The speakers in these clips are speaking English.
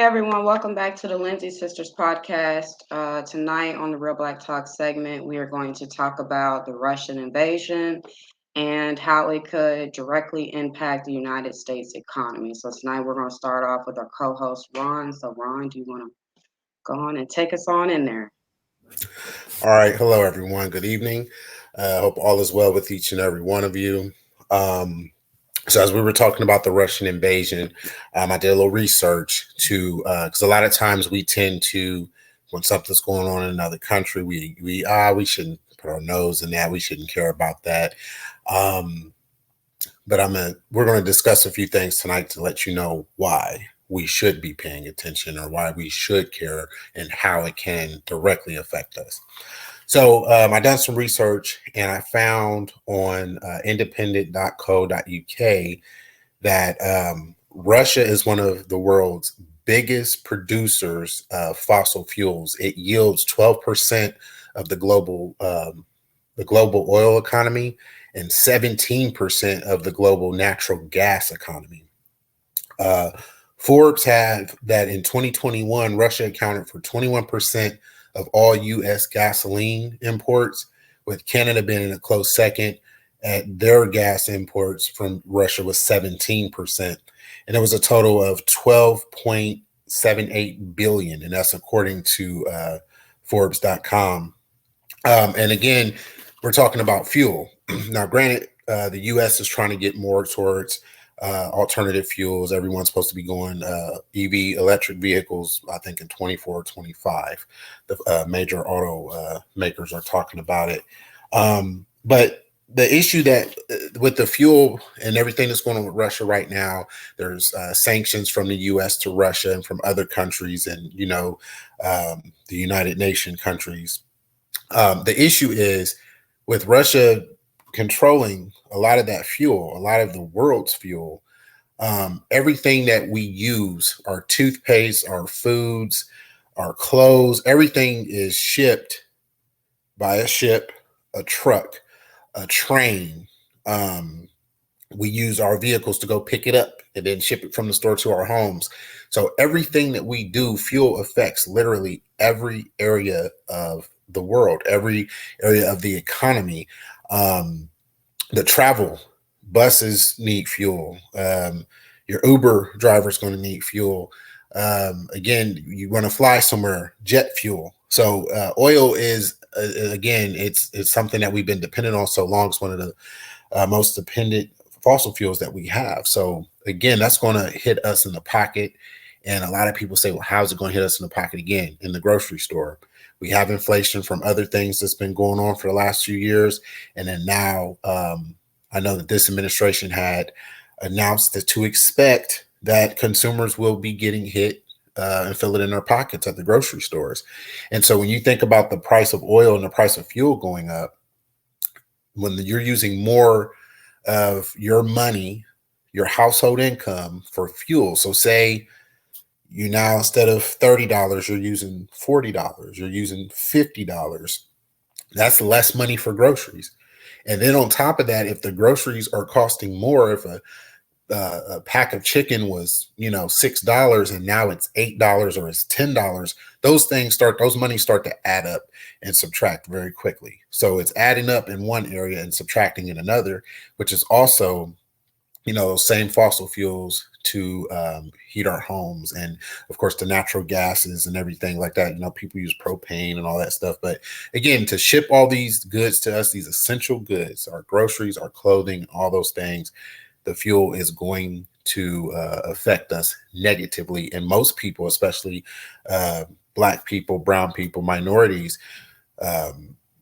everyone, welcome back to the Lindsay Sisters podcast. Tonight on the Real Black Talk segment, we are going to talk about the Russian invasion and how it could directly impact the United States economy. So tonight we're going to start off with our co-host Ron. So Ron, do you want to go on and take us on in there? All right. Hello, everyone. Good evening. Hope all is well with each and every one of you. So, as we were talking about the Russian invasion, I did a little research to because a lot of times we tend to, when something's going on in another country, we shouldn't put our nose in that. We shouldn't care about that. Um, but we're going to discuss a few things tonight to let you know why we should be paying attention or why we should care and how it can directly affect us. So I done some research and I found on independent.co.uk that Russia is one of the world's biggest producers of fossil fuels. It yields 12% of the global oil economy and 17% of the global natural gas economy. Uh, Forbes had that in 2021, Russia accounted for 21% of all U.S. gasoline imports, with Canada being in a close second. At their gas imports from Russia was 17%. And it was a total of 12.78 billion. And that's according to Forbes.com. And again, we're talking about fuel. Now, granted, the U.S. is trying to get more towards alternative fuels. Everyone's supposed to be going EV electric vehicles, I think in 24 or 25. The major auto makers are talking about it. But the issue that with the fuel and everything that's going on with Russia right now, there's sanctions from the U.S. to Russia and from other countries and, the United Nations countries. The issue is with Russia controlling a lot of that fuel, a lot of the world's fuel, everything that we use, our toothpaste, our foods, our clothes, everything is shipped by a ship, a truck, a train. We use our vehicles to go pick it up and then ship it from the store to our homes. So everything that we do, fuel affects literally every area of the world, every area of the economy. The travel, buses need fuel. Your Uber driver is going to need fuel. Again, you want to fly somewhere, jet fuel. So oil is, again, it's something that we've been dependent on so long. It's one of the most dependent fossil fuels that we have. So again, that's going to hit us in the pocket. And a lot of people say, well, how's it going to hit us in the pocket again? In the grocery store. We have inflation from other things that's been going on for the last few years. And then now I know that this administration had announced that to expect that consumers will be getting hit and feel it in their pockets at the grocery stores. And so when you think about the price of oil and the price of fuel going up, when you're using more of your money, your household income for fuel. So say you now, instead of $30, you're using $40, you're using $50. That's less money for groceries. And then on top of that, if the groceries are costing more, if a pack of chicken was, $6 and now it's $8 or it's $10, those money start to add up and subtract very quickly. So it's adding up in one area and subtracting in another, which is also, same fossil fuels to heat our homes, and of course the natural gases and everything like that. People use propane and all that stuff, but again, to ship all these goods to us, these essential goods, our groceries, our clothing, all those things, the fuel is going to affect us negatively. And most people, especially Black people, brown people, minorities,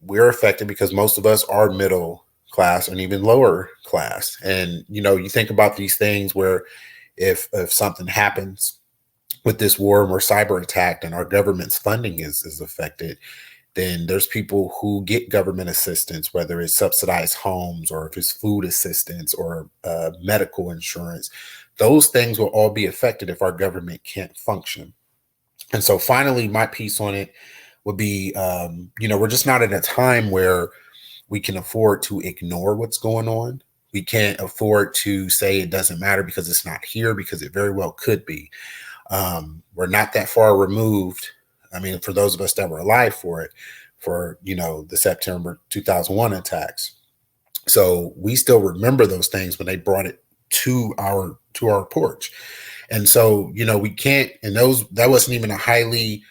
we're affected because most of us are middle class and even lower class. And, you think about these things where if something happens with this war and we're cyber attacked and our government's funding is affected, then there's people who get government assistance, whether it's subsidized homes or if it's food assistance or medical insurance. Those things will all be affected if our government can't function. And so finally, my piece on it would be, we're just not at a time where we can afford to ignore what's going on. We can't afford to say it doesn't matter because it's not here, because it very well could be. We're not that far removed. I mean, for those of us that were alive for it, for the September 2001 attacks. So we still remember those things when they brought it to our porch. And so, we can't, and that wasn't even a highly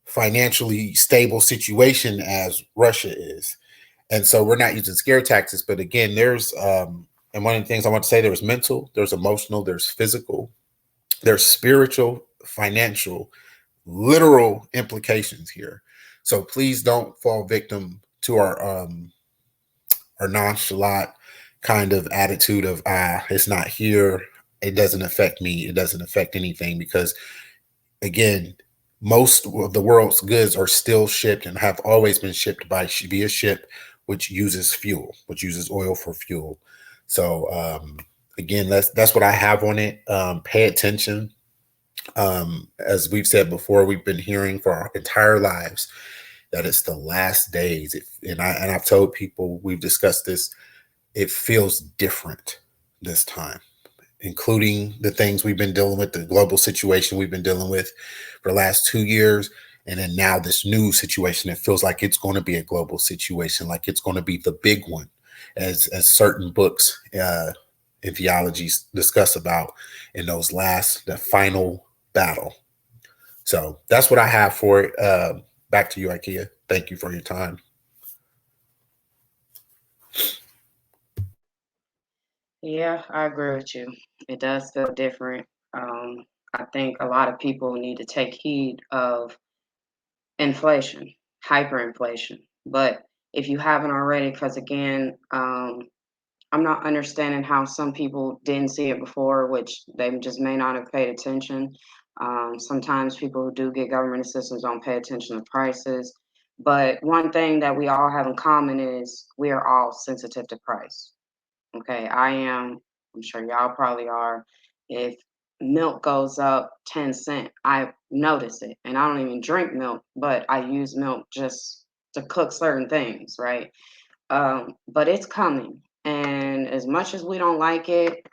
financially stable situation as Russia is. And so we're not using scare tactics. But again, and one of the things I want to say, there's mental, there's emotional, there's physical, there's spiritual, financial, literal implications here. So please don't fall victim to our nonchalant kind of attitude of it's not here, it doesn't affect me, it doesn't affect anything, because again, most of the world's goods are still shipped and have always been shipped via ship, which uses fuel, which uses oil for fuel. So again, that's what I have on it. Pay attention. As we've said before, we've been hearing for our entire lives that it's the last days. And I've told people, we've discussed this, it feels different this time, including the things we've been dealing with, the global situation we've been dealing with for the last 2 years. And then now this new situation, it feels like it's going to be a global situation, like it's going to be the big one, as certain books in theologies discuss about in the final battle. So that's what I have for it. Back to you, IKEA. Thank you for your time. Yeah, I agree with you. It does feel different. I think a lot of people need to take heed of inflation, hyperinflation. But if you haven't already, because again, I'm not understanding how some people didn't see it before, which they just may not have paid attention. Sometimes people who do get government assistance don't pay attention to prices. But one thing that we all have in common is we are all sensitive to price. Okay, I am. I'm sure y'all probably are. If milk goes up 10 cent, I notice it. And I don't even drink milk, but I use milk just to cook certain things, right? But it's coming. And as much as we don't like it,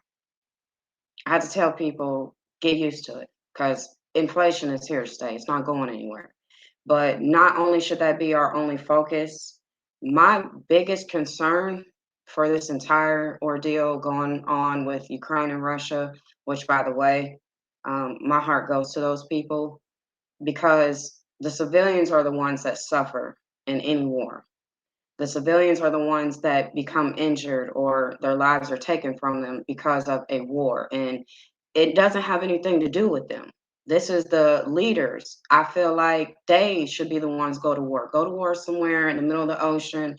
I have to tell people get used to it because inflation is here to stay. It's not going anywhere. But not only should that be our only focus, my biggest concern for this entire ordeal going on with Ukraine and Russia, which, by the way, my heart goes to those people because the civilians are the ones that suffer in any war. The civilians are the ones that become injured or their lives are taken from them because of a war. And it doesn't have anything to do with them. This is the leaders. I feel like they should be the ones go to war. Go to war somewhere in the middle of the ocean,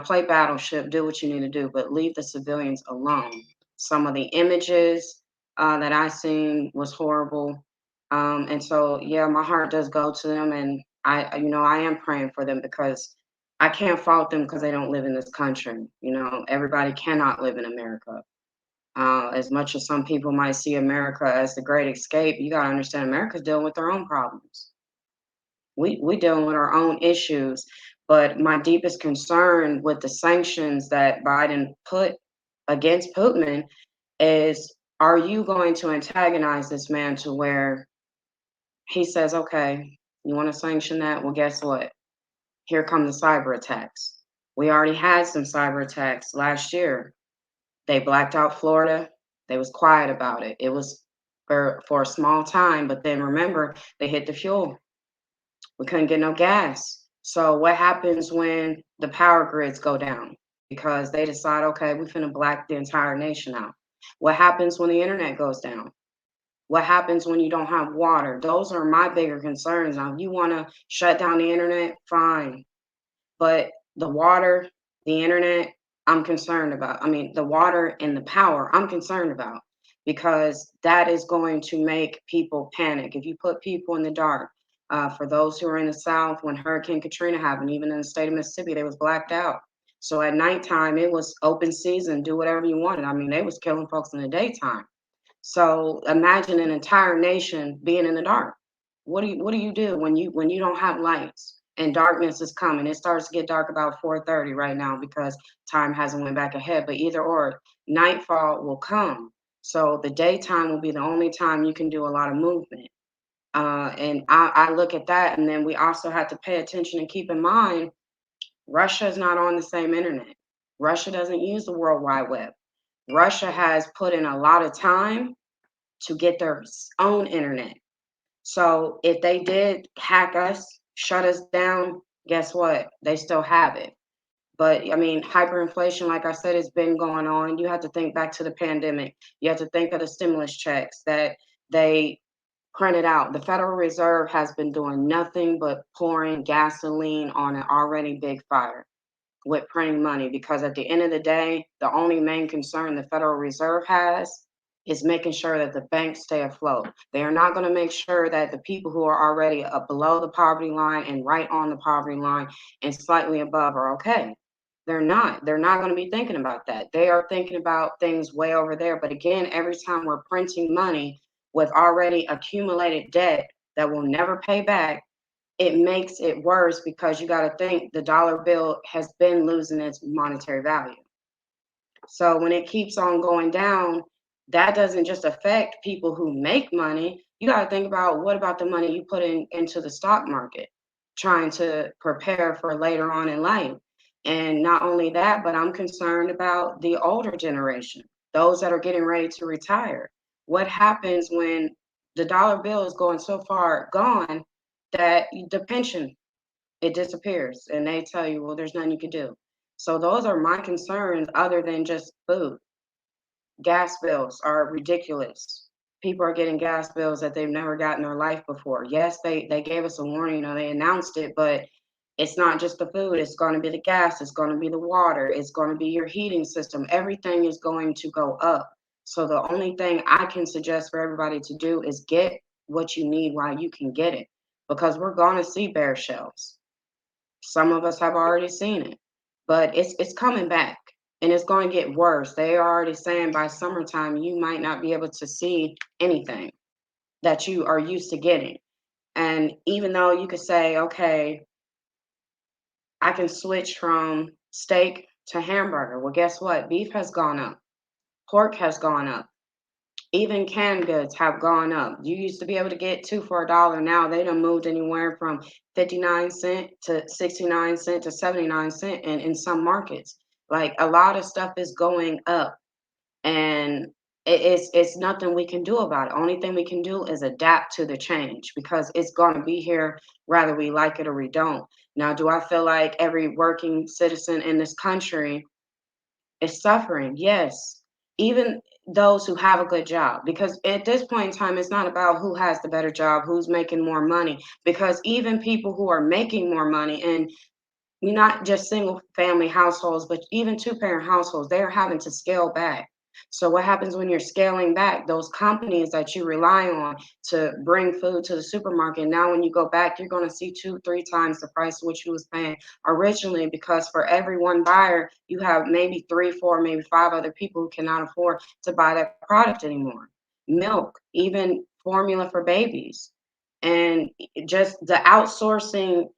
play battleship, do what you need to do, but leave the civilians alone. Some of the images that I seen was horrible. And so, yeah, my heart does go to them. And I am praying for them because I can't fault them because they don't live in this country. Everybody cannot live in America. As much as some people might see America as the great escape, you got to understand America's dealing with their own problems. We dealing with our own issues. But my deepest concern with the sanctions that Biden put against Putin is, are you going to antagonize this man to where he says, okay, you want to sanction that? Well, guess what? Here come the cyber attacks. We already had some cyber attacks last year. They blacked out Florida. They was quiet about it. It was for a small time, but then remember, they hit the fuel. We couldn't get no gas. So what happens when the power grids go down? Because they decide, okay, we're finna black the entire nation out. What happens when the internet goes down? What happens when you don't have water? Those are my bigger concerns. Now, if you want to shut down the internet, fine. But the water, the internet, I'm concerned about. I mean, the water and the power, I'm concerned about because that is going to make people panic. If you put people in the dark, for those who are in the South, when Hurricane Katrina happened, even in the state of Mississippi, they was blacked out. So at nighttime, it was open season, do whatever you wanted. I mean, they was killing folks in the daytime. So imagine an entire nation being in the dark. What do you do when you don't have lights and darkness is coming? It starts to get dark about 4:30 right now because time hasn't went back ahead. But either or, nightfall will come. So the daytime will be the only time you can do a lot of movement. And I look at that, and then we also have to pay attention and keep in mind Russia is not on the same internet. Russia doesn't use the World Wide Web. Russia has put in a lot of time to get their own internet. So if they did hack us, shut us down, guess what? They still have it. But I mean, hyperinflation, like I said, has been going on. You have to think back to the pandemic. You have to think of the stimulus checks that they printed out. The Federal Reserve has been doing nothing but pouring gasoline on an already big fire with printing money, because at the end of the day, the only main concern the Federal Reserve has is making sure that the banks stay afloat. They are not going to make sure that the people who are already below the poverty line and right on the poverty line and slightly above are okay. They're not. They're not going to be thinking about that. They are thinking about things way over there. But again, every time we're printing money with already accumulated debt that will never pay back, it makes it worse, because you got to think the dollar bill has been losing its monetary value. So when it keeps on going down, that doesn't just affect people who make money. You got to think about, what about the money you put into the stock market, trying to prepare for later on in life. And not only that, but I'm concerned about the older generation, those that are getting ready to retire. What happens when the dollar bill is going so far gone that the pension, it disappears, and they tell you, well, there's nothing you can do. So those are my concerns, other than just food. Gas bills are ridiculous. People are getting gas bills that they've never got in their life before. Yes, they gave us a warning, they announced it, but it's not just the food, it's going to be the gas, it's going to be the water, it's going to be your heating system. Everything is going to go up. So the only thing I can suggest for everybody to do is get what you need while you can get it, because we're going to see bare shelves. Some of us have already seen it, but it's coming back, and it's going to get worse. They are already saying by summertime you might not be able to see anything that you are used to getting. And even though you could say, okay, I can switch from steak to hamburger. Well, guess what? Beef has gone up. Pork has gone up. Even canned goods have gone up. You used to be able to get two for $1. Now they done moved anywhere from 59 cent to 69 cent to 79 cent, and in some markets. Like, a lot of stuff is going up, and it's nothing we can do about it. Only thing we can do is adapt to the change, because it's going to be here whether we like it or we don't. Now, do I feel like every working citizen in this country is suffering? Yes. Even those who have a good job, because at this point in time, it's not about who has the better job, who's making more money, because even people who are making more money, and not just single family households, but even two-parent households, they're having to scale back. So what happens when you're scaling back? Those companies that you rely on to bring food to the supermarket, now when you go back, you're going to see two, three times the price of what you was paying originally, because for every one buyer, you have maybe three, four, maybe five other people who cannot afford to buy that product anymore. Milk, even formula for babies. And just the outsourcing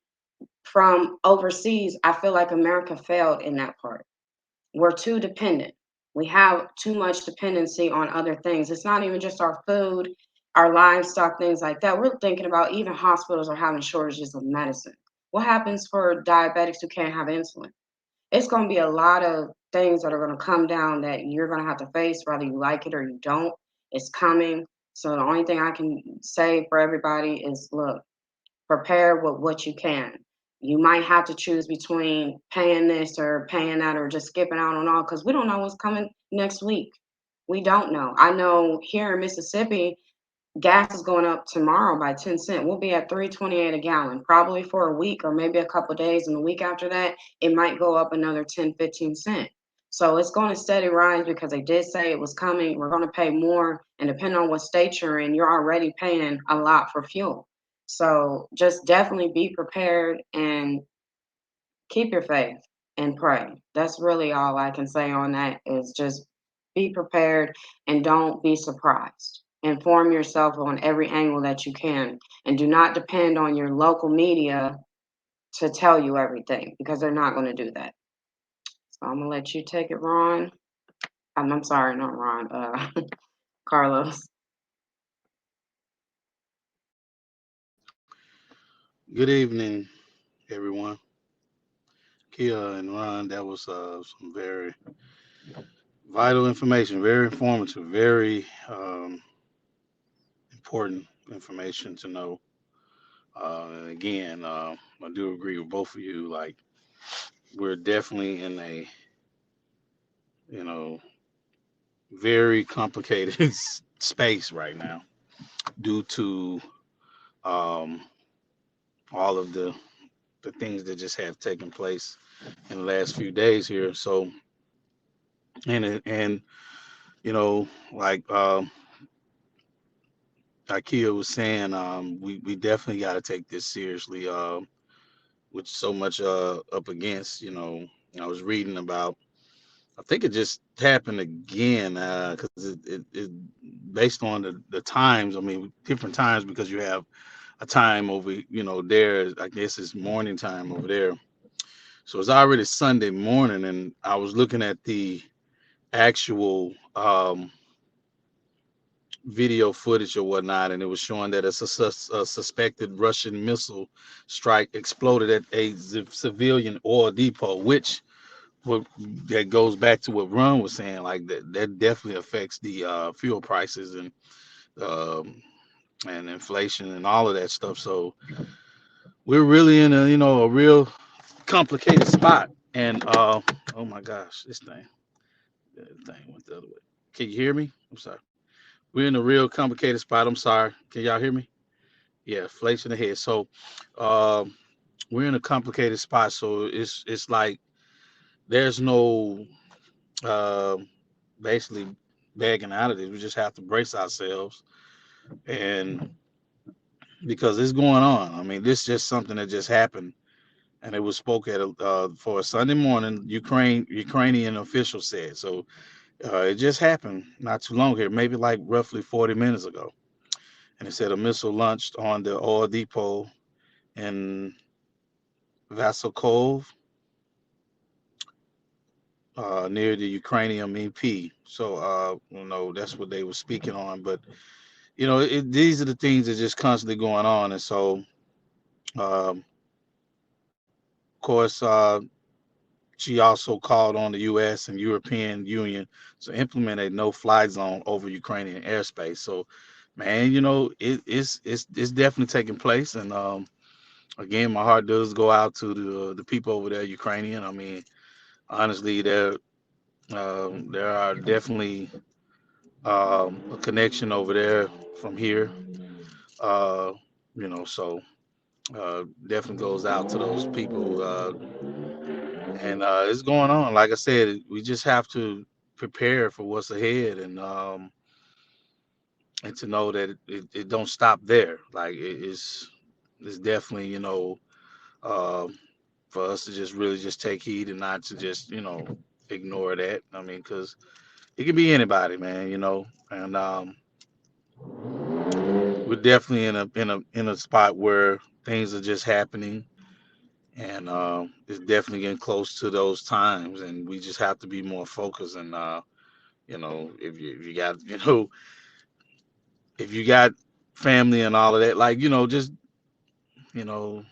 from overseas, I feel like America failed in that part. We're too dependent. We have too much dependency on other things. It's not even just our food, our livestock, things like that. We're thinking about, even hospitals are having shortages of medicine. What happens for diabetics who can't have insulin? It's going to be a lot of things that are going to come down that you're going to have to face, whether you like it or you don't. It's coming. So the only thing I can say for everybody is, look, prepare with what you can. You might have to choose between paying this or paying that, or just skipping out on all, because we don't know what's coming next week. We don't know. I know here in Mississippi, gas is going up tomorrow by 10 cents. We'll be at 3.28 a gallon, probably for a week or maybe a couple of days. And the week after that, it might go up another 10, 15 cents. So it's going to steady rise, because they did say it was coming. We're going to pay more. And depending on what state you're in, you're already paying a lot for fuel. So just definitely be prepared and keep your faith and pray. That's really all I can say on that, is just be prepared and don't be surprised. Inform yourself on every angle that you can, and do not depend on your local media to tell you everything, because they're not going to do that. So I'm going to let you take it, Ron. I'm sorry, not Ron, Carlos. Good evening, everyone. Kia and Ron, that was some very vital information, very informative, very important information to know. And again, I do agree with both of you. Like, we're definitely in a, you know, very complicated space right now due to um, all of the things that just have taken place in the last few days here. So, and you know, like IKEA was saying, we definitely got to take this seriously. With so much up against, I was reading about. I think it just happened again because it based on the times. I mean, different times because you have a time over, there. I guess it's morning time over there. So it's already Sunday morning, and I was looking at the actual video footage or whatnot, and it was showing that a suspected Russian missile strike exploded at a civilian oil depot, which what that goes back to what Ron was saying, like that definitely affects the fuel prices um, and inflation and all of that stuff. So we're really in a real complicated spot. And oh my gosh, that thing went the other way. Can you hear me? I'm sorry. We're in a real complicated spot. I'm sorry. Can y'all hear me? Yeah, inflation ahead. So um, we're in a complicated spot. So it's like there's no uh, basically begging out of this. We just have to brace ourselves, and because it's going on. I mean, this is just something that just happened, and it was spoke at for a Sunday morning. Ukrainian official said so. It just happened not too long here, maybe like roughly 40 minutes ago, and it said a missile launched on the oil depot in Vasilkov near the Ukrainian EP. So, that's what they were speaking on. But, these are the things that just constantly going on. And so, of course, she also called on the U.S. and European Union to implement a no-fly zone over Ukrainian airspace. So, man, it's definitely taking place. And again, my heart does go out to the people over there, Ukrainian. I mean, honestly, there are definitely a connection over there from here. Uh, so definitely goes out to those people. And it's going on. Like I said, we just have to prepare for what's ahead, and to know that it don't stop there. Like it's definitely um, for us to just really just take heed and not to just ignore that. I mean, because it can be anybody, man. And we're definitely in a spot where things are just happening, and it's definitely getting close to those times, and we just have to be more focused. And if you got if you got family and all of that, like just you know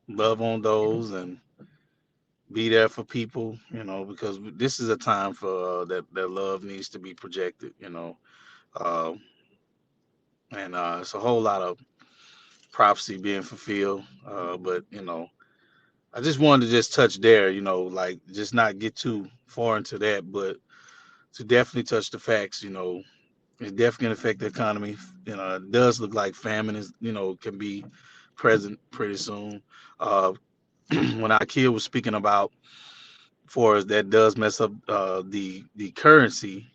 love on those and be there for people, because this is a time for that love needs to be projected, uh, and it's a whole lot of prophecy being fulfilled, but I just wanted to just touch there, like just not get too far into that, but to definitely touch the facts. It definitely can affect the economy. It does look like famine is, can be present pretty soon. Uh, when IKEA was speaking about for us, that does mess up the currency,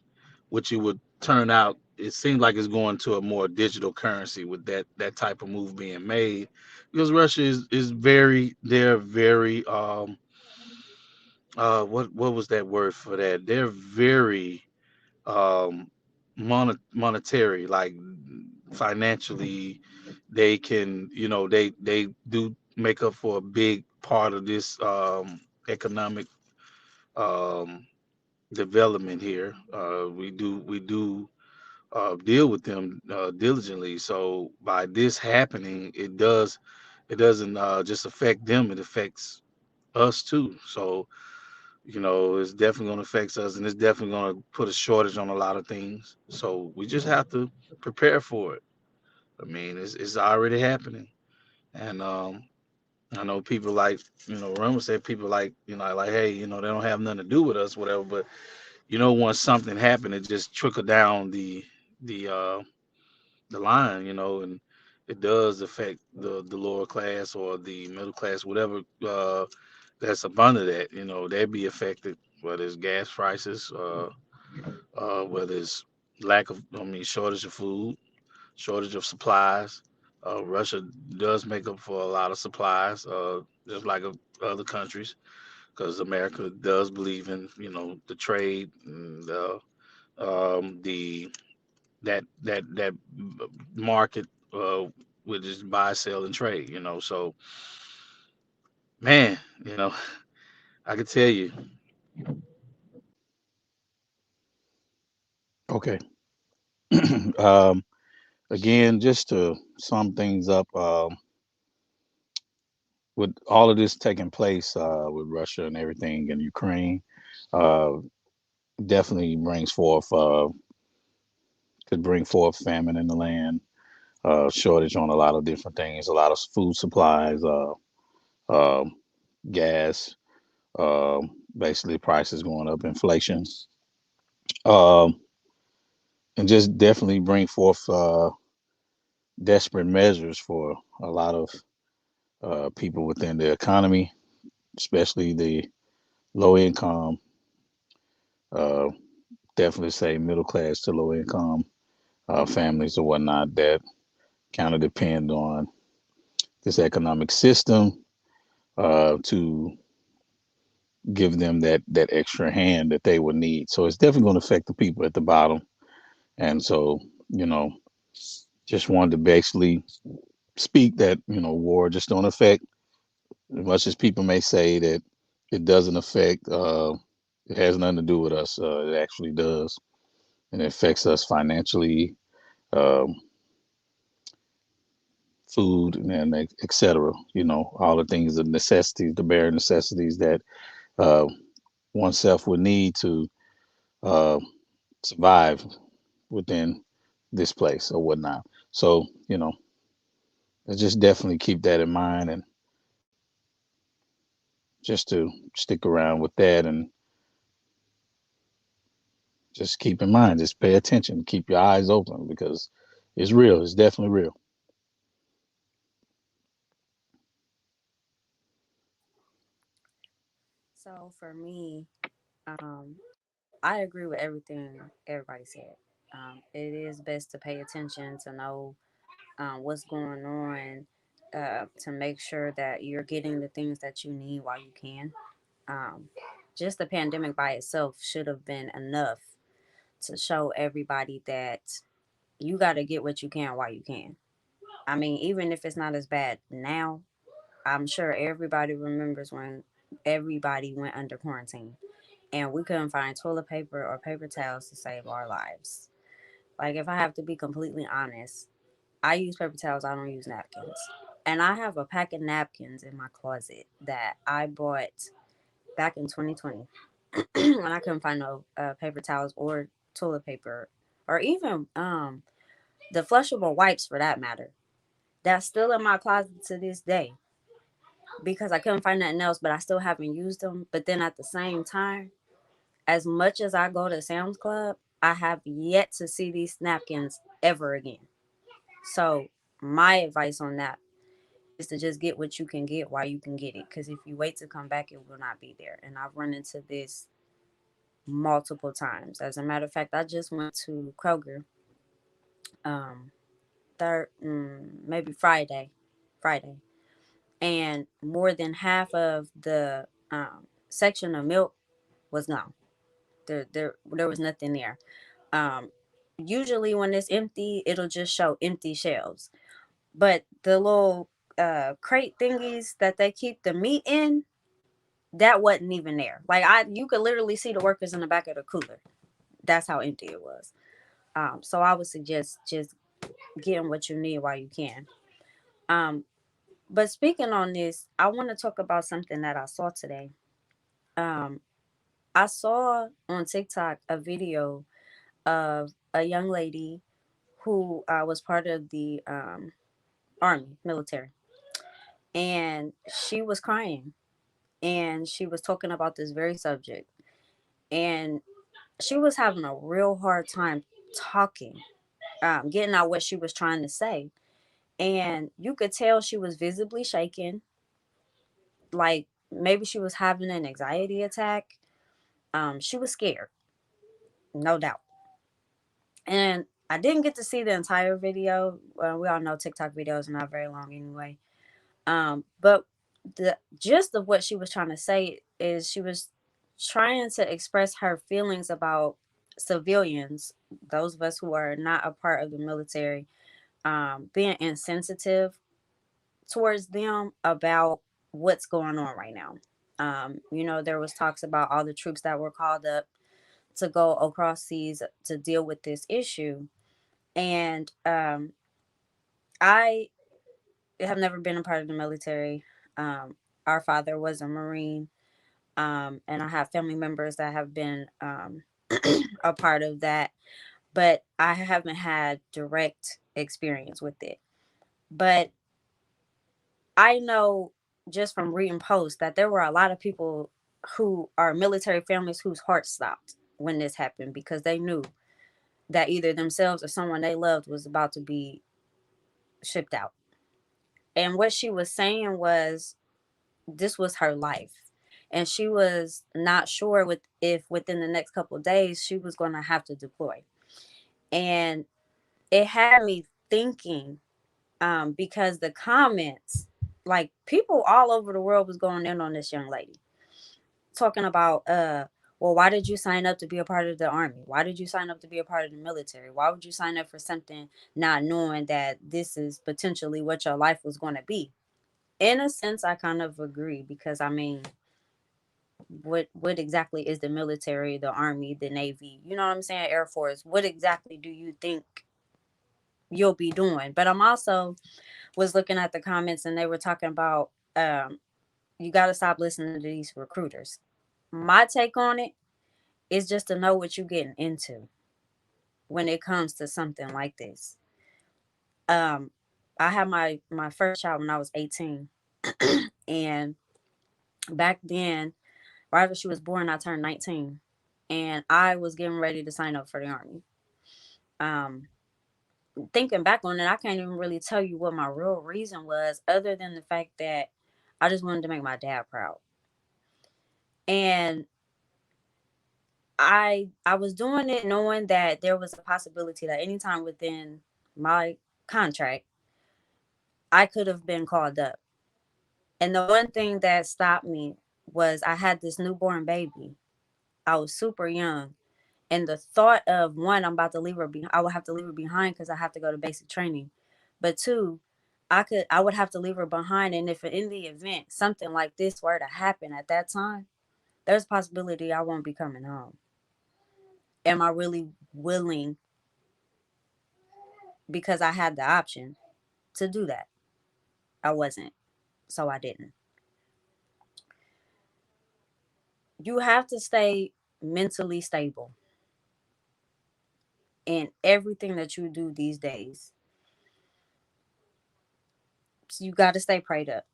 which it would turn out. It seems like it's going to a more digital currency with that type of move being made, because Russia is very they're very what was that word for that? They're very um monetary, like financially. They can, they do make up for a big part of this economic um development here. We do deal with them diligently. So by this happening, it doesn't just affect them; it affects us too. So it's definitely going to affect us, and it's definitely going to put a shortage on a lot of things. So we just have to prepare for it. I mean, it's already happening, and I know people like Rama said people like hey, they don't have nothing to do with us, whatever. But once something happened, it just trickled down the uh the line, and it does affect the lower class or the middle class, whatever that's up under that, they'd be affected, whether it's gas prices, whether it's shortage of food, shortage of supplies. Russia does make up for a lot of supplies, just like other countries, because America does believe in, the trade and the that market, with just buy, sell, and trade. So man, I could tell you. Okay. um, Again, just to sum things up, with all of this taking place with Russia and everything in Ukraine, uh, definitely could bring forth famine in the land, shortage on a lot of different things, a lot of food supplies, um, gas, basically prices going up, inflation, um, and just definitely bring forth desperate measures for a lot of people within the economy, especially the low income, uh, definitely say middle class to low income families or whatnot that kind of depend on this economic system to give them that extra hand that they would need. So it's definitely going to affect the people at the bottom. And so, you know, just wanted to basically speak that, war just don't affect, as much as people may say that it doesn't affect, it has nothing to do with us. It actually does. And it affects us financially, um, food, and et cetera. All the things, the necessities, the bare necessities that uh, oneself would need to uh, survive within this place or whatnot. So, just definitely keep that in mind, and just to stick around with that, and just keep in mind, just pay attention, keep your eyes open, because it's real. It's definitely real. So for me, um, I agree with everything everybody said. It is best to pay attention to know what's going on, to make sure that you're getting the things that you need while you can. Um, just the pandemic by itself should have been enough to show everybody that you got to get what you can while you can. I mean, even if it's not as bad now, I'm sure everybody remembers when everybody went under quarantine and we couldn't find toilet paper or paper towels to save our lives. Like, if I have to be completely honest, I use paper towels, I don't use napkins. And I have a pack of napkins in my closet that I bought back in 2020 when I couldn't find no paper towels or toilet paper or even the flushable wipes for that matter. That's still in my closet to this day because I couldn't find nothing else, but I still haven't used them. But then at the same time, as much as I go to Sam's Club, I have yet to see these napkins ever again. So my advice on that is to just get what you can get while you can get it. Because if you wait to come back, it will not be there. And I've run into this multiple times. As a matter of fact, I just went to Kroger, um, maybe Friday, and more than half of the section of milk was gone. There was nothing there. Um, Usually when it's empty, it'll just show empty shelves. But the little crate thingies that they keep the meat in, that wasn't even there. Like, you could literally see the workers in the back of the cooler. That's how empty it was. So I would suggest just getting what you need while you can. Um, but speaking on this, I want to talk about something that I saw today. Um, I saw on TikTok a video of a young lady who was part of the army, military, and she was crying and she was talking about this very subject. And she was having a real hard time talking, getting out what she was trying to say. And you could tell she was visibly shaken, like maybe she was having an anxiety attack. She was scared, no doubt. And I didn't get to see the entire video. We all know TikTok videos are not very long anyway. But the gist of what she was trying to say is she was trying to express her feelings about civilians, those of us who are not a part of the military, being insensitive towards them about what's going on right now. There was talks about all the troops that were called up to go across seas to deal with this issue. And I have never been a part of the military. Our father was a Marine, and I have family members that have been a part of that, but I haven't had direct experience with it. But I know just from reading posts that there were a lot of people who are military families whose hearts stopped when this happened because they knew that either themselves or someone they loved was about to be shipped out. And what she was saying was this was her life. And she was not sure if within the next couple of days she was going to have to deploy. And it had me thinking, because the comments, like people all over the world was going in on this young lady, talking about, well, why did you sign up to be a part of the army? Why did you sign up to be a part of the military? Why would you sign up for something not knowing that this is potentially what your life was going to be? In a sense, I kind of agree because I mean, what exactly is the military, the army, the navy? You know what I'm saying? Air Force. What exactly do you think you'll be doing? But I'm also was looking at the comments and they were talking about you got to stop listening to these recruiters. My take on it is just to know what you're getting into when it comes to something like this. Um, I had my first child when I was 18, and back then, right after she was born, I turned 19, and I was getting ready to sign up for the army. Um, Thinking back on it, I can't even really tell you what my real reason was, other than the fact that I just wanted to make my dad proud. And I was doing it knowing that there was a possibility that anytime within my contract I could have been called up. And the one thing that stopped me was I had this newborn baby. I was super young. And the thought of one, I'm about to leave her I would have to leave her behind because I have to go to basic training. But two, I would have to leave her behind. And if in the event something like this were to happen at that time, there's a possibility I won't be coming home. Am I really willing, because I had the option to do that? I wasn't. So I didn't. You have to stay mentally stable in everything that you do these days. So you got to stay prayed up.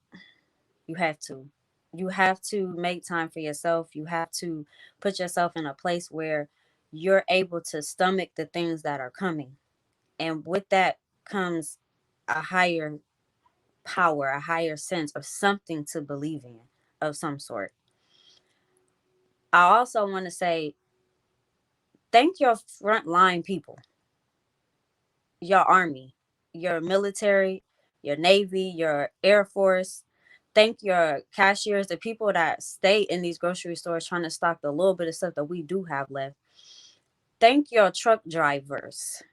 You have to. You have to make time for yourself. You have to put yourself in a place where you're able to stomach the things that are coming. And with that comes a higher power, a higher sense of something to believe in of some sort. I also want to say thank your frontline people, your army, your military, your navy, your air force. Thank your cashiers, the people that stay in these grocery stores trying to stock the little bit of stuff that we do have left. Thank your truck drivers.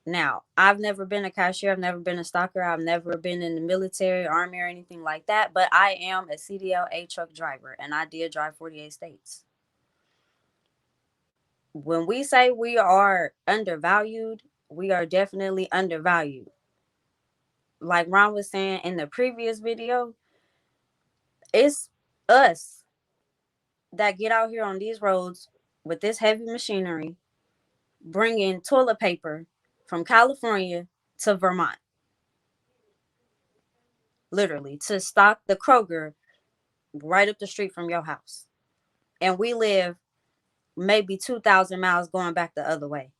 Now, I've never been a cashier, I've never been a stocker, I've never been in the military, army, or anything like that, but I am a CDLA truck driver and I did drive 48 states. When we say we are undervalued, we are definitely undervalued. Like Ron was saying in the previous video, it's us that get out here on these roads with this heavy machinery, bringing toilet paper from California to Vermont, literally, to stock the Kroger right up the street from your house. And we live maybe 2,000 miles going back the other way.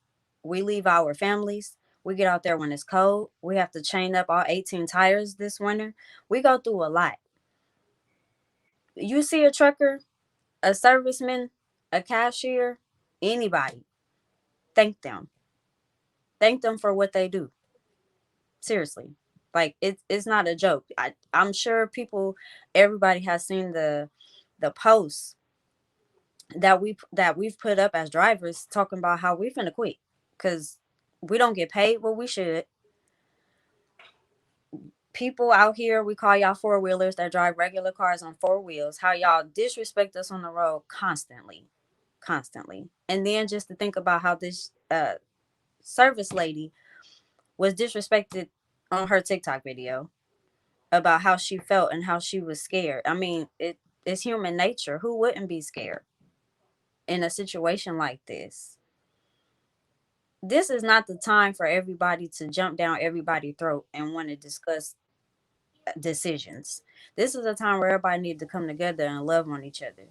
We leave our families. We get out there when it's cold. We have to chain up all 18 tires this winter. We go through a lot. You see a trucker, a serviceman, a cashier, anybody, thank them. Thank them for what they do. Seriously. Like it's not a joke. I'm sure everybody has seen the posts that we've put up as drivers talking about how we finna quit because we don't get paid what we should. People out here, we call y'all four wheelers that drive regular cars on four wheels. How y'all disrespect us on the road constantly, constantly. And then just to think about how this service lady was disrespected on her TikTok video about how she felt and how she was scared. I mean, it's human nature. Who wouldn't be scared in a situation like this? This is not the time for everybody to jump down everybody's throat and want to discuss decisions. This is a time where everybody needs to come together and love on each other.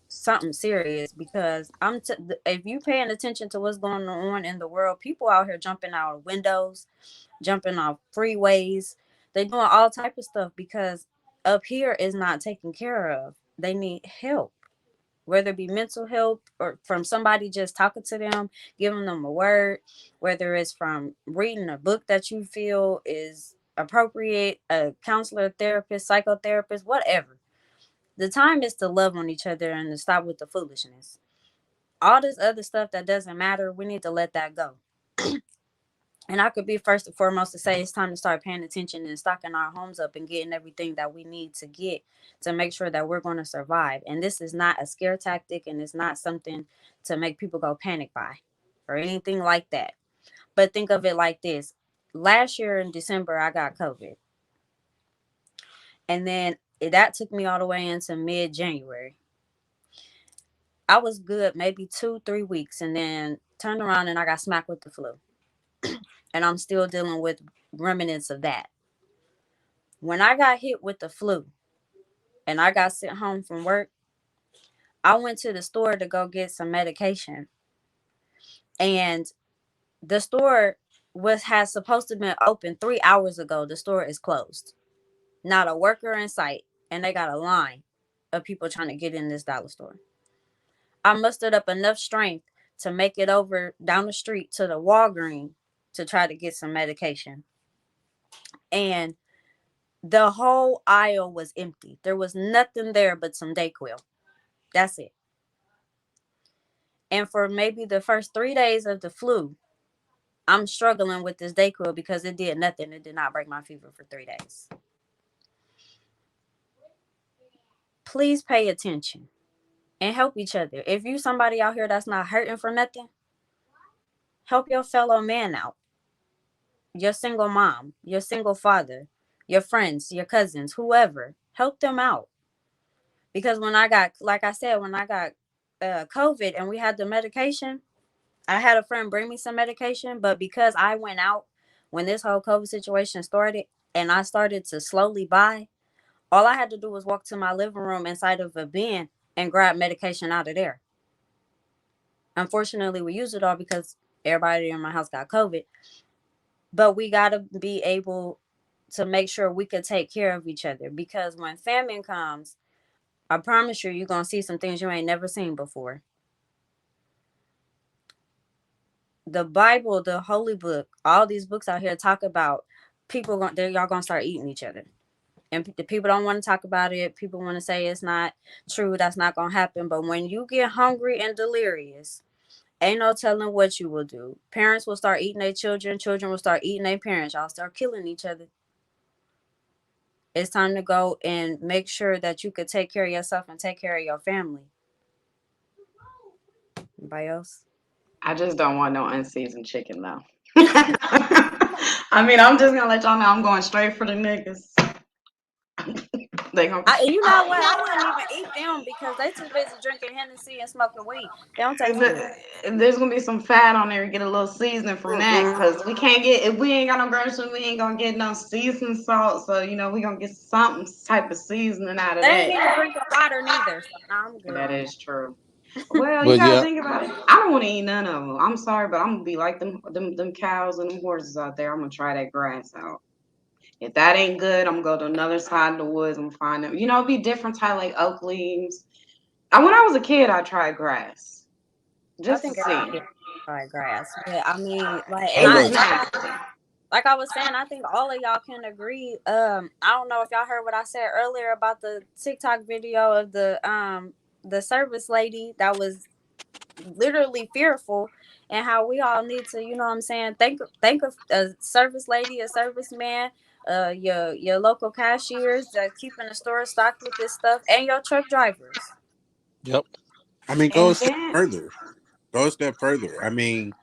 Something serious, because if you paying attention to what's going on in the world, people out here jumping out of windows, jumping off freeways. They doing all type of stuff because up here is not taken care of. They need help, whether it be mental help or from somebody just talking to them, giving them a word, whether it's from reading a book that you feel is appropriate, a counselor, therapist, psychotherapist, whatever. The time is to love on each other and to stop with the foolishness. All this other stuff that doesn't matter, we need to let that go. And I could be first and foremost to say it's time to start paying attention and stocking our homes up and getting everything that we need to get to make sure that we're going to survive. And this is not a scare tactic, and it's not something to make people go panic buy or anything like that. But think of it like this. Last year in December, I got COVID. And then that took me all the way into mid-January. I was good maybe 2-3 weeks, and then turned around and I got smacked with the flu. And I'm still dealing with remnants of that. When I got hit with the flu and I got sent home from work, I went to the store to go get some medication. And the store has supposed to have been open 3 hours ago. The store is closed. Not a worker in sight. And they got a line of people trying to get in this dollar store. I mustered up enough strength to make it over down the street to the Walgreens to try to get some medication. And the whole aisle was empty. There was nothing there but some Dayquil. That's it. And for maybe the first 3 days of the flu, I'm struggling with this Dayquil because it did nothing. It did not break my fever for 3 days. Please pay attention and help each other. If you somebody out here that's not hurting for nothing, help your fellow man out. Your single mom, your single father, your friends, your cousins, whoever. Help them out. Because when I got, like I said, when I got COVID and we had the medication, I had a friend bring me some medication, but because I went out when this whole COVID situation started and I started to slowly buy, all I had to do was walk to my living room inside of a bin and grab medication out of there. Unfortunately, we used it all because everybody in my house got COVID, but we got to be able to make sure we could take care of each other, because when famine comes, I promise you, you're going to see some things you ain't never seen before. The Bible, the holy book, all these books out here talk about y'all gonna start eating each other, and the people don't want to talk about it. People want to say it's not true, that's not gonna happen. But when you get hungry and delirious, ain't no telling what you will do. Parents will start eating their children, children will start eating their parents, y'all start killing each other. It's time to go and make sure that you could take care of yourself and take care of your family. Anybody else? I just don't want no unseasoned chicken though. I mean, I'm just gonna let y'all know I'm going straight for the niggas. They gonna. You know what? I wouldn't even eat them because they too busy drinking Hennessy and smoking weed. They don't taste good. There's gonna be some fat on there. Get a little seasoning from that, Mm-mm. cause we can't get if we ain't got no groceries, we ain't gonna get no seasoned salt. So we gonna get something type of seasoning out of They ain't that. even drinking water neither. So nah, I'm good That on is true. Well, you But gotta yeah, think about it. I don't want to eat none of them. I'm sorry, but I'm gonna be like them cows and them horses out there. I'm gonna try that grass out. If that ain't good, I'm gonna go to another side of the woods and find them. It'd be different type like oak leaves. When I was a kid, I tried grass that. I just to think see. everybody tried grass, but I mean, like, and It was hello. nasty. like I was saying, I think all of y'all can agree. I don't know if y'all heard what I said earlier about the TikTok video of the service lady that was literally fearful, and how we all need to, you know what I'm saying, think of a service lady, a serviceman, your local cashiers that keeping the store stocked with this stuff, and your truck drivers. Yep. I mean, go a And step then further. Go a step further. I mean,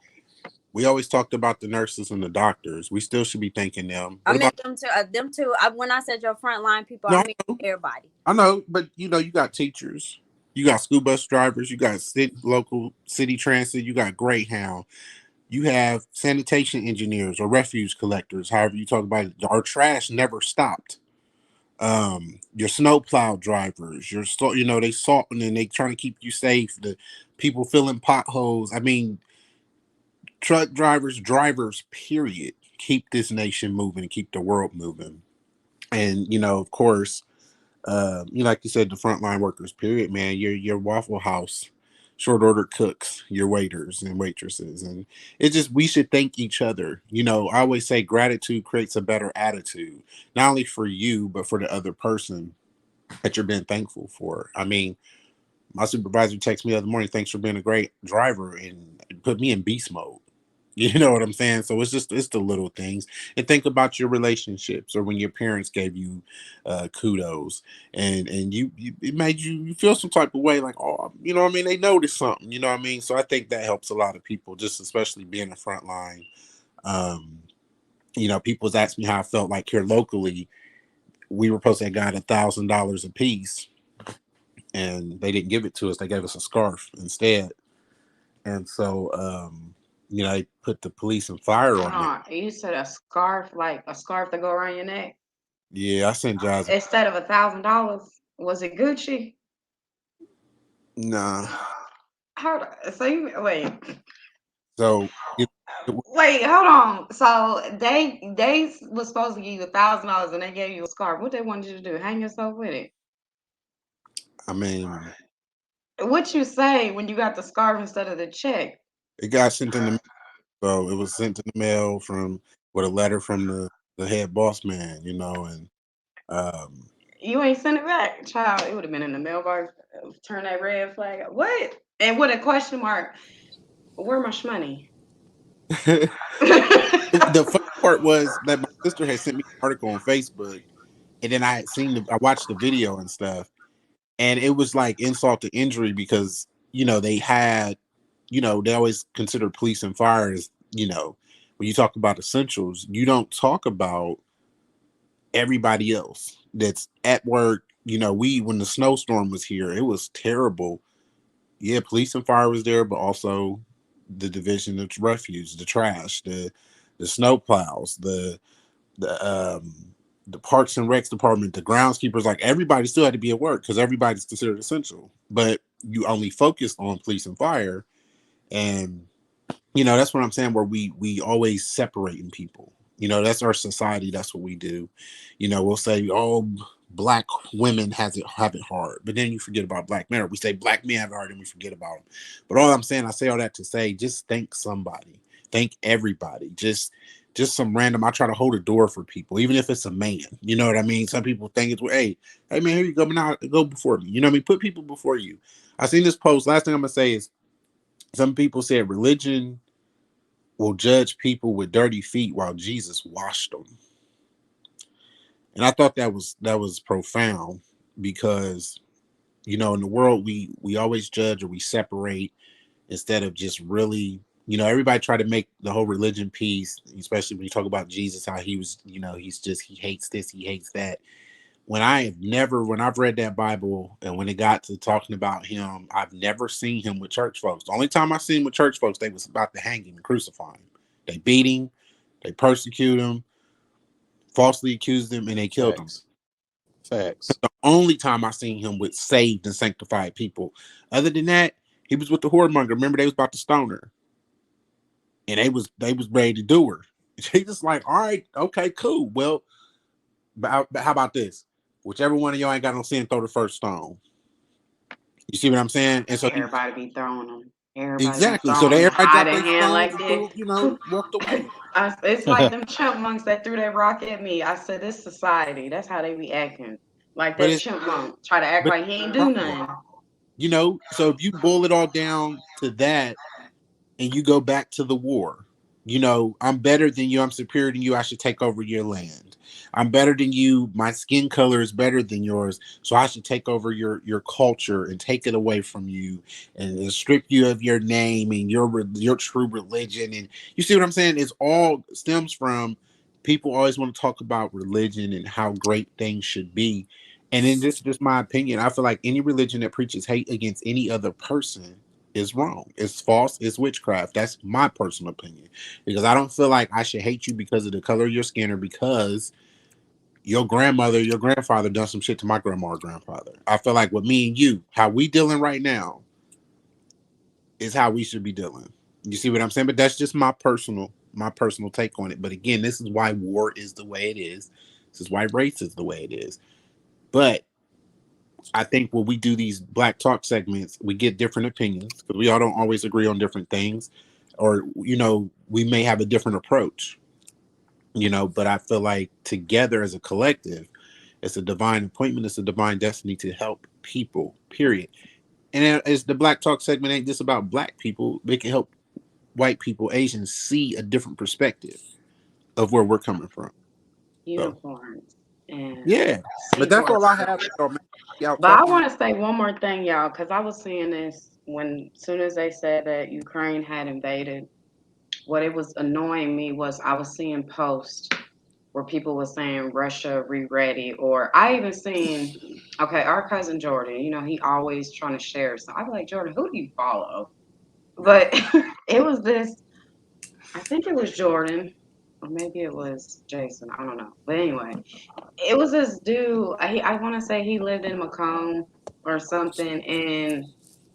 we always talked about the nurses and the doctors. We still should be thanking them. I What about meant them too. Them too. When I said your frontline people, no? I mean everybody. I know, but you got teachers, you got school bus drivers, you got local city transit, you got Greyhound, you have sanitation engineers or refuse collectors, however you talk about it. Our trash never stopped. Your snowplow drivers, they salting and they trying to keep you safe. The people filling potholes. I mean, truck drivers, period, keep this nation moving, keep the world moving. And of course, like you said, the frontline workers, period, man. Your Waffle House, short order cooks, your waiters and waitresses, and it's just we should thank each other. I always say gratitude creates a better attitude, not only for you but for the other person that you're being thankful for. I mean, my supervisor texted me the other morning, "Thanks for being a great driver," and put me in beast mode. You know what I'm saying? So it's the little things. And think about your relationships or when your parents gave you kudos and you it made you feel some type of way like, oh, what I mean, they noticed something, you know what I mean? So I think that helps a lot of people, just especially being a front line. Um, people was asking me how I felt like here locally. We were supposed to have got $1,000 a piece and they didn't give it to us. They gave us a scarf instead. And so they put the police and fire hold on me. on, you said a scarf, like a scarf to go around your neck, Yeah, I sent Jazz. instead of $1,000. Was it Gucci? Nah. Hold on. So you wait, So it, wait, hold on. So they was supposed to give you $1,000 and they gave you a scarf. What they wanted you to do? Hang yourself with it? I mean, What you say when you got the scarf instead of the check? it got sent in the mail. So it was sent in the mail from with a letter from the head boss man, and um, You ain't sent it back, child. It would have been in the mailbox. Turn that red flag. What? And with a question mark. Where my money? the funny part was that my sister had sent me an article on Facebook, and then I watched the video and stuff, and it was like insult to injury because they had, they always consider police and fire as, when you talk about essentials, you don't talk about everybody else that's at work. We when the snowstorm was here, it was terrible. Yeah, police and fire was there, but also the division of refuse, the trash, the snow plows, the the parks and recs department, the groundskeepers, like everybody still had to be at work because everybody's considered essential. But you only focused on police and fire, and that's what I'm saying, where we always separating people. That's our society. That's what we do. We'll say, oh, black women have it hard, but then you forget about black men. Or we say black men have it hard and we forget about them. But all I'm saying, I say all that to say, just thank somebody. Thank everybody. Just some random. I try to hold a door for people, even if it's a man. You know what I mean? Some people think it's, hey man, here you go. Now go before me. You know what I mean? Put people before you. I seen this post. Last thing I'm gonna say is, some people said religion will judge people with dirty feet while Jesus washed them. And I thought that was profound because in the world we always judge or we separate, instead of just really, everybody try to make the whole religion piece, especially when you talk about Jesus, how he was, he hates this, he hates that. When I've read that Bible and when it got to talking about him, I've never seen him with church folks. The only time I seen him with church folks, they was about to hang him and crucify him. They beat him, they persecute him, falsely accused him, and they killed him. Facts. Facts. The only time I seen him with saved and sanctified people. Other than that, he was with the whoremonger. Remember, they was about to stone her, and they was ready to do her. She just like, all right, okay, cool. Well, but how about this? Whichever one of y'all ain't got no sin, throw the first stone. You see what I'm saying? And so Everybody be throwing them. Everybody be exactly. So throwing they them, everybody dropped hiding their hand stones like and this. walked away. It's like them chipmunks that threw that rock at me. I said, this society. That's how they be acting. Like But that it's chipmunk. Try to act but like he ain't do problem. nothing. So if you boil it all down to that, and you go back to the war. I'm better than you. I'm superior than you. I should take over your land. I'm better than you. My skin color is better than yours. So I should take over your culture and take it away from you and strip you of your name and your true religion. And you see what I'm saying? It's all stems from people always want to talk about religion and how great things should be. And in this just my opinion, I feel like any religion that preaches hate against any other person is wrong. It's false. It's witchcraft. That's my personal opinion. Because I don't feel like I should hate you because of the color of your skin or because your grandmother, your grandfather done some shit to my grandma or grandfather. I feel like with me and you, how we dealing right now is how we should be dealing. You see what I'm saying? But that's just my personal take on it. But again, this is why war is the way it is. This is why race is the way it is. But I think when we do these black talk segments, we get different opinions because we all don't always agree on different things, or we may have a different approach. But I feel like together as a collective, it's a divine appointment, it's a divine destiny to help people. Period. And as the black talk segment ain't just about black people, they can help white people, Asians see a different perspective of where we're coming from. So Unicorns and yeah, but that's all seahorses. I have. Though, man. Be out But I talking. want to say one more thing, y'all, because I was seeing this when, soon as they said that Ukraine had invaded, what it was annoying me was I was seeing posts where people were saying Russia re-ready, or I even seen, okay, our cousin Jordan, he always trying to share. So I'd be like, Jordan, who do you follow? But it was this, I think it was Jordan, or maybe it was Jason, I don't know. But anyway, it was this dude. I want to say he lived in Macomb or something, and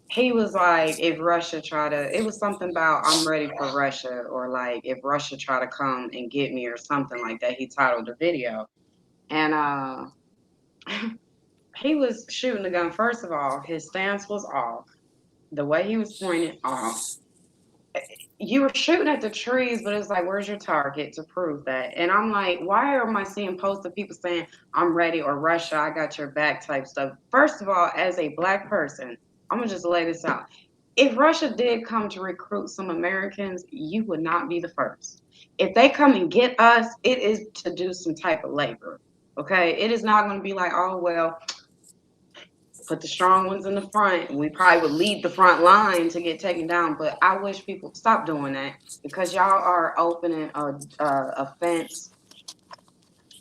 he was like, if Russia try to, it was something about I'm ready for Russia, or like if Russia try to come and get me, or something like that. He titled the video, and he was shooting the gun. First of all, his stance was off. The way he was pointing off, you were shooting at the trees, but it's like, where's your target to prove that? And I'm like, why am I seeing posts of people saying, I'm ready, or Russia, I got your back type stuff? First of all, as a black person, I'm gonna just lay this out. If Russia did come to recruit some Americans, you would not be the first. If they come and get us, it is to do some type of labor. Okay. It is not gonna be like, oh well, put the strong ones in the front. We probably would lead the front line to get taken down. But I wish people stop doing that, because y'all are opening a fence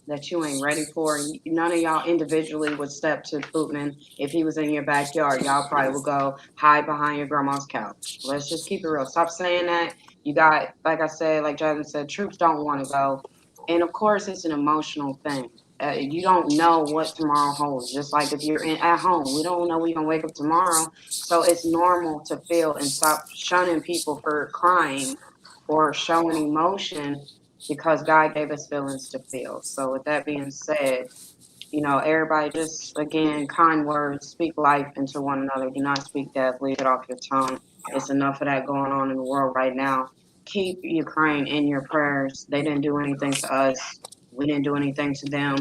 that you ain't ready for. None of y'all individually would step to Putin if he was in your backyard. Y'all probably would go hide behind your grandma's couch. Let's just keep it real. Stop saying that. You got, like I said, like Jasmine said, troops don't want to go. And of course, it's an emotional thing. You don't know what tomorrow holds. Just like if you're at home, we don't know we're going to wake up tomorrow. So it's normal to feel, and stop shunning people for crying or showing emotion, because God gave us feelings to feel. So with that being said, everybody just, again, kind words, speak life into one another. Do not speak death. Leave it off your tongue. It's enough of that going on in the world right now. Keep Ukraine in your prayers. They didn't do anything to us. We didn't do anything to them.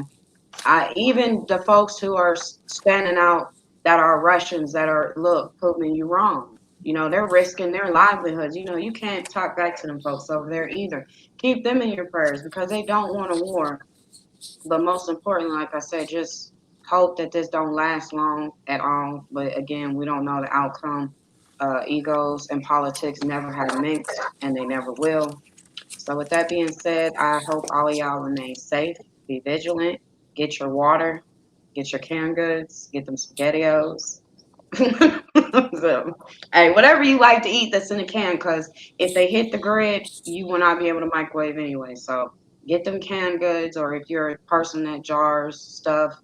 Even the folks who are standing out, that are Russians, that are, look, Putin, you wrong. They're risking their livelihoods. You can't talk back to them folks over there either. Keep them in your prayers, because they don't want a war. But most importantly, like I said, just hope that this don't last long at all. But again, we don't know the outcome. Egos and politics never have mixed, and they never will. So, with that being said, I hope all of y'all remain safe, be vigilant, get your water, get your canned goods, get them SpaghettiOs. So, hey, whatever you like to eat that's in a can, because if they hit the grid, you will not be able to microwave anyway. So, get them canned goods, or if you're a person that jars stuff,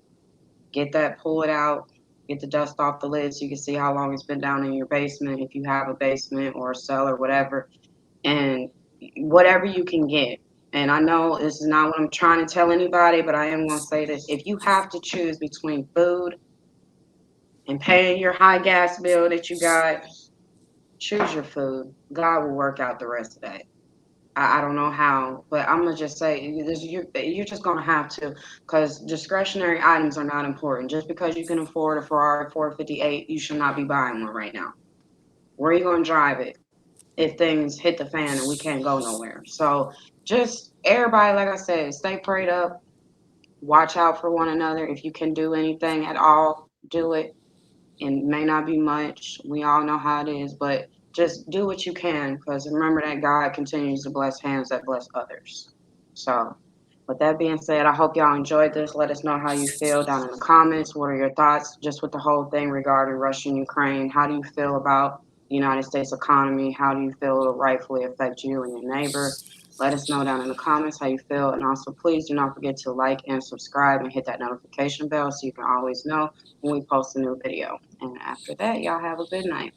get that, pull it out, get the dust off the lid so you can see how long it's been down in your basement if you have a basement or a cellar, whatever, and whatever you can get. And I know this is not what I'm trying to tell anybody, but I am going to say this. If you have to choose between food and paying your high gas bill that you got, choose your food. God will work out the rest of that. I don't know how, but I'm gonna just say you're just gonna have to, because discretionary items are not important. Just because you can afford a Ferrari 458, you should not be buying one right now. Where are you gonna drive it if things hit the fan and we can't go nowhere? So just everybody, like I said, stay prayed up, watch out for one another. If you can do anything at all, do it. And it may not be much. We all know how it is, but just do what you can, because remember that God continues to bless hands that bless others. So, with that being said, I hope y'all enjoyed this. Let us know how you feel down in the comments. What are your thoughts just with the whole thing regarding Russia and Ukraine? How do you feel about the United States economy? How do you feel it will rightfully affect you and your neighbor? Let us know down in the comments how you feel. And also, please do not forget to like and subscribe and hit that notification bell so you can always know when we post a new video. And after that, y'all have a good night.